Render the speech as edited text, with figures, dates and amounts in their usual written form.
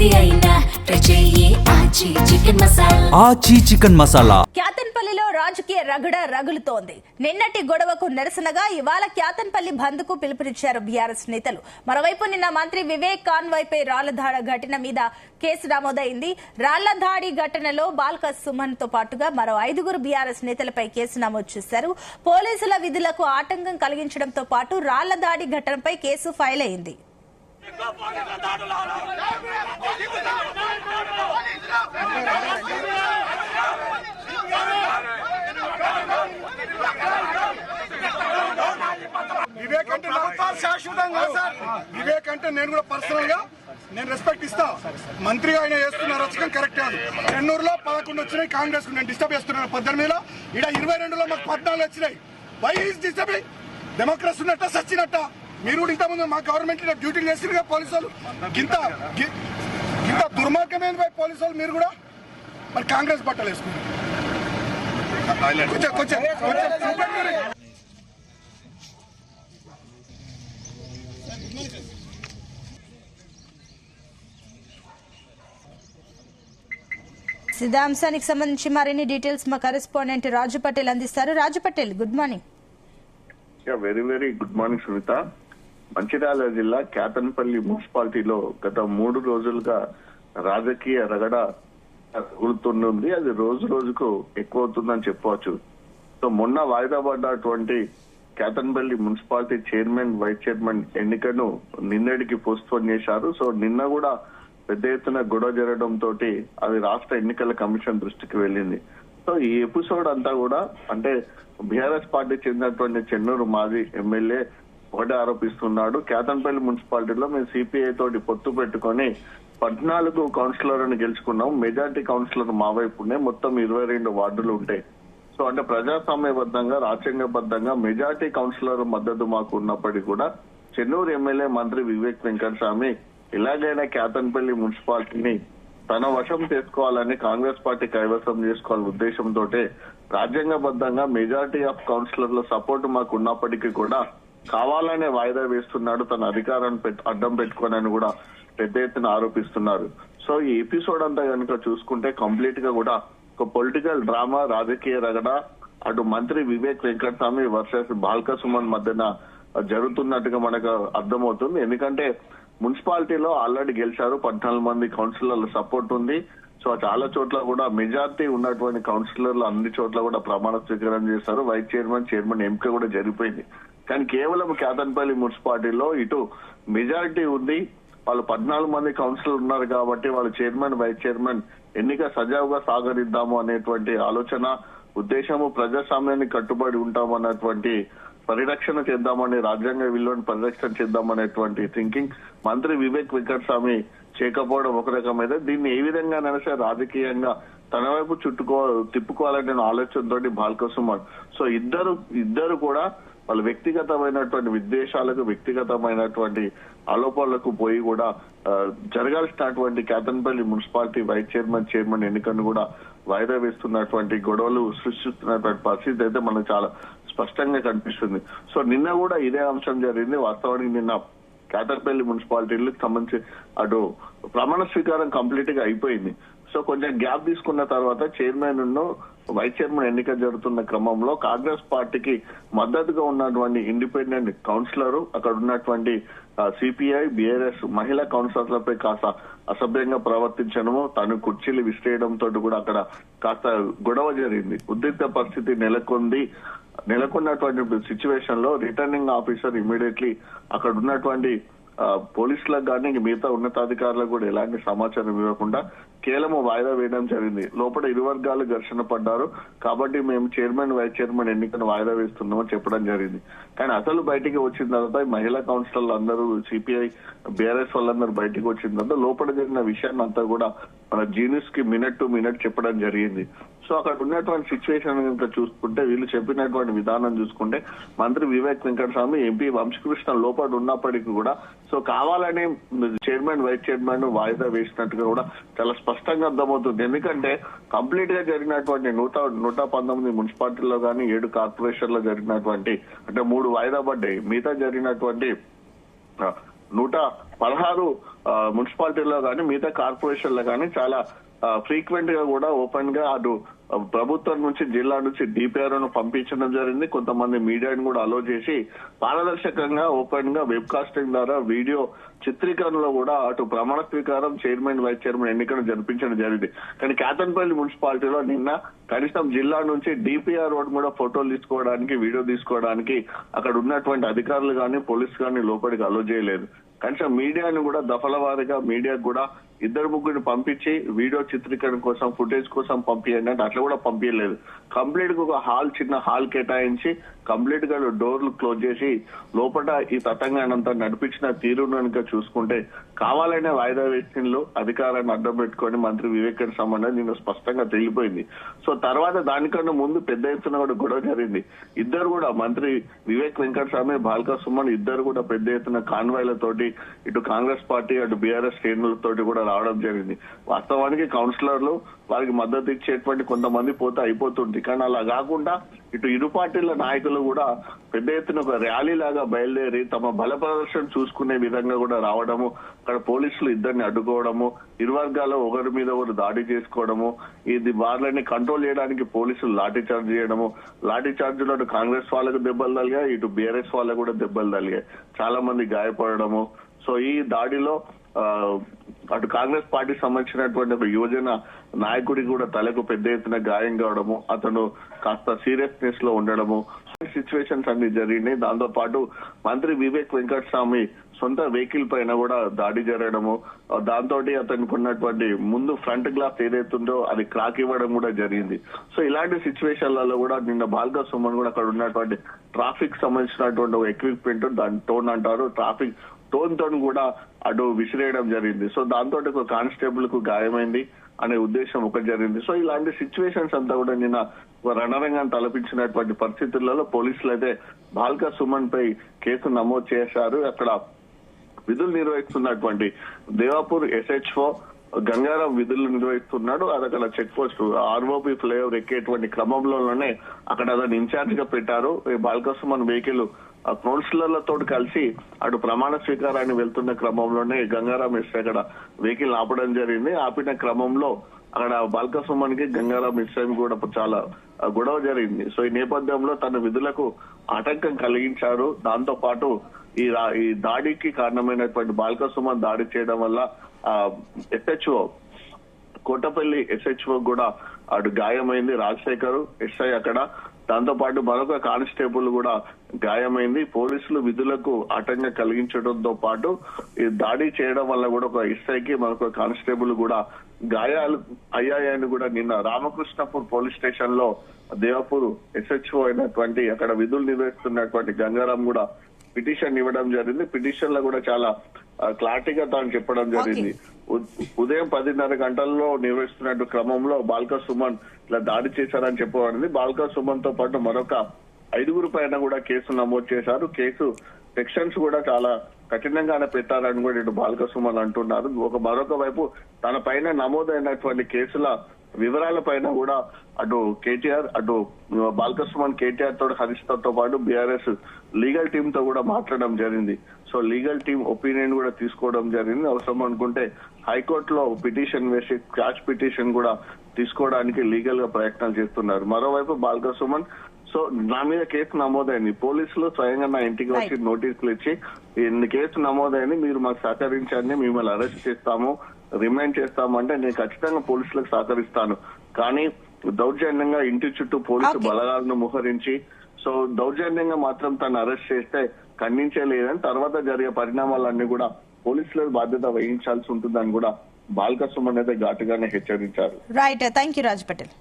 ఏది అయినా ట్రై చెయ్యి ఆచి చికెన్ మసాలా. ఆచి చికెన్ మసాలా. క్యాతన్పల్లిలో రాజకీయ రగడ రగులుతోంది. నిన్నటి గొడవకు నిరసనగా ఇవాళ క్యాతన్పల్లి బంద్ కు పిలుపునిచ్చారు బీఆర్ఎస్ నేతలు. మరోవైపు నిన్న మంత్రి వివేక్ కాన్వాయ్పై రాళ్లదాడి ఘటన మీద కేసు నమోదైంది. రాళ్లదాడి ఘటనలో బాల్క సుమన్ తో పాటుగా మరో 5గురు బీఆర్ఎస్ నేతలపై కేసు నమోదు చేశారు. పోలీసుల విధులకు ఆటంకం కలిగించడంతో పాటు రాళ్లదాడి ఘటనపై కేసు ఫైల్ అయింది. వివేక్ అంటే శాశ్వతంగా సార్, వివేక్ అంటే నేను కూడా పర్సనల్ గా నేను రెస్పెక్ట్ ఇస్తా. మంత్రిగా ఆయన చేస్తున్న రచకం కరెక్ట్ కాదు. చెన్నూరులో 11 వచ్చినాయి కాంగ్రెస్ కు, నేను డిస్టర్బ్ చేస్తున్నాను 18లో. ఇక్కడ 22లో మాకు 14 వచ్చినాయి. Why is disturbing? డెమోక్రసీ ఉన్నట్ట సచ్చినట్ట? మీరు కూడా ఇంతకుముందు మా గవర్నమెంట్ డ్యూటీలు చేసిరుగా పోలీసు వాళ్ళు. ఇంత దుర్మార్గమైన పోలీసు వాళ్ళు మీరు కూడా మరి కాంగ్రెస్ బట్టలు వేసుకున్నారు. కొంచెం ఇదే అంశానికి సంబంధించి మరిన్ని డీటెయిల్స్ మా కరెస్పాండెంట్ రాజు పటేల్ అందిస్తారు. Raju Patel, good morning. Very very good morning Sunitha. Mancherial జిల్లా క్యాతన్పల్లి మున్సిపాలిటీలో గత 3 రోజులుగా రాజకీయ రగడ రగులుతుంది. అది రోజు రోజుకు ఎక్కువ అవుతుందని చెప్పవచ్చు. సో మొన్న వాయిదా పడ్డటువంటి Kyathanpalli municipality chairman, vice chairman ఎన్నికను నిన్నటికి పోస్ట్పోన్ చేశారు. సో నిన్న కూడా పెద్ద ఎత్తున గొడవ జరగడంతో అది రాష్ట్ర ఎన్నికల కమిషన్ దృష్టికి వెళ్ళింది. సో ఈ ఎపిసోడ్ అంతా కూడా అంటే బీఆర్ఎస్ పార్టీ చెందినటువంటి చెన్నూరు మాజీ ఎమ్మెల్యే ఒకటి ఆరోపిస్తున్నాడు. క్యాతన్పల్లి మున్సిపాలిటీలో మేము సిపిఐ తోటి పొత్తు పెట్టుకుని 14 కౌన్సిలర్లను గెలుచుకున్నాం. మెజార్టీ కౌన్సిలర్ మా వైపునే, మొత్తం 22 వార్డులు ఉంటాయి. సో అంటే ప్రజాస్వామ్యబద్ధంగా, రాజ్యాంగబద్ధంగా మెజార్టీ కౌన్సిలర్ మద్దతు మాకు ఉన్నప్పటికీ కూడా చెన్నూరు ఎమ్మెల్యే మంత్రి వివేక్ వెంకటస్వామి ఇలాగైనా క్యాతన్పల్లి మున్సిపాలిటీని తన వశం చేసుకోవాలని, కాంగ్రెస్ పార్టీ కైవసం చేసుకోవాలనే ఉద్దేశంతో రాజ్యాంగబద్ధంగా మెజారిటీ ఆఫ్ కౌన్సిలర్ల సపోర్ట్ మాకు ఉన్నప్పటికీ కూడా కావాలనే వాయిదా వేస్తున్నాడు, తన అధికారాన్ని అడ్డం పెట్టుకోనని కూడా పెద్ద ఎత్తున ఆరోపిస్తున్నారు. సో ఈ ఎపిసోడ్ అంతా కనుక చూసుకుంటే కంప్లీట్ గా కూడా ఒక పొలిటికల్ డ్రామా, రాజకీయ రగడ అటు మంత్రి వివేక్ వెంకటస్వామి వర్సెస్ బాల్క సుమన్ మధ్యన జరుగుతున్నట్టుగా మనకు అర్థమవుతుంది. ఎందుకంటే మున్సిపాలిటీలో ఆల్రెడీ గెలిచారు, 14 మంది కౌన్సిలర్ల సపోర్ట్ ఉంది. సో చాలా చోట్ల కూడా మెజార్టీ ఉన్నటువంటి కౌన్సిలర్లు అన్ని చోట్ల కూడా ప్రమాణ స్వీకారం చేశారు. వైస్ చైర్మన్, చైర్మన్ ఎంపిక కూడా జరిగిపోయింది. కానీ కేవలం క్యాతన్పల్లి మున్సిపాలిటీలో ఇటు మెజారిటీ ఉంది, వాళ్ళు 14 మంది కౌన్సిలర్ ఉన్నారు కాబట్టి వాళ్ళు చైర్మన్, వైస్ చైర్మన్ ఎన్నిక సజావుగా సాగరిద్దాము అనేటువంటి ఆలోచన, ఉద్దేశము, ప్రజాస్వామ్యాన్ని కట్టుబడి ఉంటామన్నటువంటి పరిరక్షణ చేద్దామని, రాజ్యాంగ విలువను పరిరక్షణ చేద్దామనేటువంటి థింకింగ్ మంత్రి వివేక్ వెంకటస్వామి చేయకపోవడం ఒక రకమైతే, దీన్ని ఏ విధంగా సరే రాజకీయంగా తన వైపు తిప్పుకోవాలనే ఆలోచనతో బాల్క సుమన్. సో ఇద్దరు కూడా వాళ్ళ వ్యక్తిగతమైనటువంటి విద్వేషాలకు, వ్యక్తిగతమైనటువంటి ఆలోపనలకు పోయి కూడా జరగాల్సినటువంటి Kyathanpalli municipality vice chairman, chairman ఎన్నికను కూడా వాయిదా వేస్తున్నటువంటి గొడవలు సృష్టిస్తున్నటువంటి పరిస్థితి అయితే మనకు చాలా స్పష్టంగా కనిపిస్తుంది. సో నిన్న కూడా ఇదే అంశం జరిగింది. వాస్తవానికి నిన్న క్యాతన్పల్లి మున్సిపాలిటీలకు సంబంధించి అటు ప్రమాణ స్వీకారం కంప్లీట్ గా అయిపోయింది. సో కొంచెం గ్యాప్ తీసుకున్న తర్వాత చైర్మన్ వైస్ చైర్మన్ ఎన్నిక జరుగుతున్న క్రమంలో కాంగ్రెస్ పార్టీకి మద్దతుగా ఉన్నటువంటి ఇండిపెండెంట్ కౌన్సిలర్, అక్కడ ఉన్నటువంటి సిపిఐ, బీఆర్ఎస్ మహిళా కౌన్సిలర్లపై కాస్త అసభ్యంగా ప్రవర్తించడము, తను కుర్చీలు విసిరేయడంతో కూడా అక్కడ కాస్త గొడవ జరిగింది. ఉద్రిక్త పరిస్థితి నెలకొన్నటువంటి సిచ్యువేషన్ లో రిటర్నింగ్ ఆఫీసర్ ఇమీడియట్లీ అక్కడ ఉన్నటువంటి పోలీసులకు కానీ మిగతా ఉన్నతాధికారులకు కూడా ఎలాంటి సమాచారం ఇవ్వకుండా కేవలం వాయిదా వేయడం జరిగింది. లోపల ఇరు వర్గాలు ఘర్షణ పడ్డారు కాబట్టి మేము చైర్మన్, వైస్ చైర్మన్ ఎన్నికను వాయిదా వేస్తున్నామని చెప్పడం జరిగింది. కానీ అసలు బయటికి వచ్చిన తర్వాత మహిళా కౌన్సిలర్లు అందరూ, సిపిఐ, బీఆర్ఎస్ వాళ్ళందరూ బయటికి వచ్చిన తర్వాత లోపల జరిగిన విషయాన్ని అంతా కూడా మన జీనిస్ కి మినిట్ టు మినిట్ చెప్పడం జరిగింది. సో అక్కడ ఉన్నటువంటి సిచ్యువేషన్ కనుక చూసుకుంటే, వీళ్ళు చెప్పినటువంటి విధానం చూసుకుంటే మంత్రి వివేక్ వెంకటస్వామి, ఎంపీ వంశకృష్ణ లోపల ఉన్నప్పటికీ కూడా సో కావాలని చైర్మన్, వైస్ చైర్మన్ వాయిదా వేసినట్టుగా కూడా చాలా స్పష్టంగా అర్థమవుతుంది. ఎందుకంటే కంప్లీట్ గా జరిగినటువంటి 119 మున్సిపాలిటీల్లో కానీ 7 కార్పొరేషన్లో జరిగినటువంటి అంటే 3 వాయిదా పడ్డాయి. మిగతా జరిగినటువంటి 16 మున్సిపాలిటీల్లో కానీ మిగతా కార్పొరేషన్లో కానీ చాలా ఫ్రీక్వెంట్ గా కూడా ఓపెన్ గా అటు ప్రభుత్వం నుంచి జిల్లా నుంచి డిపిఆర్ ను పంపించడం జరిగింది. కొంతమంది మీడియాను కూడా అలో చేసి పారదర్శకంగా ఓపెన్ గా వెబ్ కాస్టింగ్ ద్వారా వీడియో చిత్రీకరణలో కూడా అటు ప్రమాణ స్వీకారం చైర్మన్ వైస్ చైర్మన్ ఎన్నికలు జరిపించడం జరిగింది. కానీ కేతన్పల్లి మున్సిపాలిటీలో నిన్న కనీసం జిల్లా నుంచి డిపిఆర్ కూడా ఫోటోలు తీసుకోవడానికి వీడియో తీసుకోవడానికి అక్కడ ఉన్నటువంటి అధికారులు కానీ పోలీసు కానీ లోపలికి అలో చేయలేదు. కనీసం మీడియాను కూడా దఫల వారీగా మీడియాకు కూడా 2-3 పంపించి వీడియో చిత్రీకరణ కోసం ఫుటేజ్ కోసం పంపించండి అంటే అట్లా కూడా పంపించలేదు. కంప్లీట్ గా ఒక చిన్న హాల్ కేటాయించి కంప్లీట్ గా డోర్లు క్లోజ్ చేసి లోపల ఈ తతంగానంతా నడిపించిన తీరు కనుక చూసుకుంటే కావాలనే వాయిదా వేసిన్లు అధికారాన్ని అడ్డం పెట్టుకొని మంత్రి వివేక్ రెడ్డి సంబంధం నిన్న స్పష్టంగా తెలిసిపోయింది. సో తర్వాత దానికన్నా ముందు పెద్ద ఎత్తున కూడా గొడవ జరిగింది. ఇద్దరు కూడా మంత్రి వివేక్ వెంకటస్వామి బాల్కా సుమన్ ఇద్దరు కూడా పెద్ద ఎత్తున కాన్వాయ్లతోటి ఇటు కాంగ్రెస్ పార్టీ అటు బీఆర్ఎస్ శ్రేణులతోటి కూడా రావడం జరిగింది. వాస్తవానికి కౌన్సిలర్లు వారికి మద్దతు ఇచ్చేటువంటి కొంతమంది పోతే అయిపోతుంది. కానీ అలా కాకుండా ఇటు ఇరు పార్టీల నాయకులు కూడా పెద్ద ఎత్తున ఒక ర్యాలీ లాగా బయలుదేరి తమ బల ప్రదర్శన చూసుకునే విధంగా కూడా రావడము, అక్కడ పోలీసులు ఇద్దరిని అడ్డుకోవడము, ఇరు వర్గాల్లో ఒకరి మీద ఒకరు దాడి చేసుకోవడము, ఇది వాళ్ళని కంట్రోల్ చేయడానికి పోలీసులు లాఠీ చార్జ్ చేయడము, లాఠీ చార్జ్ లో కాంగ్రెస్ వాళ్ళకు దెబ్బలు తలిగాయి, ఇటు బీఆర్ఎస్ వాళ్ళకు కూడా దెబ్బలు తలిగాయి, చాలా మంది గాయపడము. సో ఈ దాడిలో అటు కాంగ్రెస్ పార్టీకి సంబంధించినటువంటి ఒక యువజన నాయకుడికి కూడా తలకు పెద్ద ఎత్తున గాయం కావడము, అతను కాస్త సీరియస్నెస్ లో ఉండడము, సిచ్యువేషన్స్ అన్ని జరిగినాయి. దాంతో పాటు మంత్రి వివేక్ వెంకటస్వామి సొంత వెహికల్ పైన కూడా దాడి జరగడము, దాంతో అతనికి ఉన్నటువంటి ముందు ఫ్రంట్ గ్లాస్ ఏదైతుందో అది క్రాక్ ఇవ్వడం కూడా జరిగింది. సో ఇలాంటి సిచ్యువేషన్లలో కూడా నిన్న బాల్కా సుమన్ కూడా అక్కడ ఉన్నటువంటి ట్రాఫిక్ సంబంధించినటువంటి ఎక్విప్మెంట్ దాని టోన్ అంటారు, ట్రాఫిక్ టోన్ తో కూడా అటు విసిరేయడం జరిగింది. సో దాంతో ఒక కానిస్టేబుల్ కు గాయమైంది అనే ఉద్దేశం ఒకటి జరిగింది. సో ఇలాంటి సిచ్యువేషన్స్ అంతా కూడా నిన్న రణరంగాన్ని తలపించినటువంటి పరిస్థితులలో పోలీసులు అయితే బాల్కా సుమన్ పై కేసు నమోదు చేశారు. అక్కడ విధులు నిర్వహిస్తున్నటువంటి దేవాపూర్ SHO గంగారాం విధులు నిర్వహిస్తున్నాడు. అది అక్కడ చెక్ పోస్ట్ ఆర్ఓపి ఫ్లైఓవర్ ఎక్కేటువంటి క్రమంలోనే అక్కడ అతను ఇన్ఛార్జ్ గా పెట్టారు. బాల్కా సుమన్ వెహికల్ కౌన్సిలర్లతో కలిసి అటు ప్రమాణ స్వీకారాన్ని వెళ్తున్న క్రమంలోనే గంగారాం ఎస్ఐ అక్కడ వెహికల్ ఆపడం జరిగింది. ఆపిన క్రమంలో అక్కడ బాల్కా సుమన్ కి గంగారాం ఎస్ఐ కూడా చాలా గొడవ జరిగింది. సో ఈ నేపథ్యంలో తన విధులకు ఆటంకం కలిగించారు. దాంతో పాటు ఈ దాడికి కారణమైనటువంటి బాల్కా సుమన్ దాడి చేయడం వల్ల SHO కోటపల్లి SHO కూడా అటు గాయమైంది రాజశేఖర్ ఎస్ఐ అక్కడ. దాంతో పాటు మరొక కానిస్టేబుల్ కూడా గాయమైంది. పోలీసులు విధులకు ఆటంకం కలిగించడంతో పాటు ఈ దాడి చేయడం వల్ల కూడా ఒక ఎస్ఐకి మరొక కానిస్టేబుల్ కూడా గాయాలు అయ్యాయని కూడా నిన్న రామకృష్ణపూర్ పోలీస్ స్టేషన్ లో దేవపూర్ SHO అయినటువంటి అక్కడ విధులు నిర్వహిస్తున్నటువంటి గంగారాం కూడా పిటిషన్ ఇవ్వడం జరిగింది. పిటిషన్ లో కూడా చాలా క్లారిటీగా తాను చెప్పడం జరిగింది. ఉదయం 10:30 గంటల్లో నిర్వహిస్తున్నట్టు క్రమంలో బాల్కా సుమన్ ఇలా దాడి చేశారని చెప్పబడింది. బాల్కా సుమన్ తో పాటు మరొక 5 పైన కూడా కేసు నమోదు చేశారు. కేసు సెక్షన్స్ కూడా చాలా కఠినంగానే పెట్టారని కూడా ఇటు బాల్కా సుమన్ అంటున్నారు. మరొక వైపు తన పైన నమోదైనటువంటి కేసుల వివరాల పైన కూడా అటు కేటీఆర్ అటు బాల్కా సుమన్ కేటీఆర్ తో హరీష్తో పాటు బీఆర్ఎస్ లీగల్ టీమ్ తో కూడా మాట్లాడడం జరిగింది. సో లీగల్ టీమ్ ఒపీనియన్ కూడా తీసుకోవడం జరిగింది. అవసరం అనుకుంటే హైకోర్టులో పిటిషన్ వేసి క్వాష్ పిటిషన్ కూడా తీసుకోవడానికి లీగల్ గా ప్రయత్నాలు చేస్తున్నారు. మరోవైపు బాల్కా సుమన్ సో నా మీద కేసు నమోదైంది, పోలీసులు స్వయంగా నా ఇంటికి వచ్చి నోటీసులు ఇచ్చి ఇన్ని కేసు నమోదైంది, మీరు మాకు సహకరించండి, మిమ్మల్ని అరెస్ట్ చేస్తాము, రిమైండ్ చేస్తామంటే నేను ఖచ్చితంగా పోలీసులకు సహకరిస్తాను. కానీ దౌర్జన్యంగా ఇంటి చుట్టూ పోలీసు బలగాలను మోహరించి సో దౌర్జన్యంగా మాత్రం తను అరెస్ట్ చేస్తే ఖండించలేదని, తర్వాత జరిగే పరిణామాలన్నీ కూడా పోలీసుల బాధ్యత వహించాల్సి ఉంటుందని కూడా బాల్కా సుమన్ అయితే ఘాటుగానే హెచ్చరించారు. Right, thank you Raj Patel.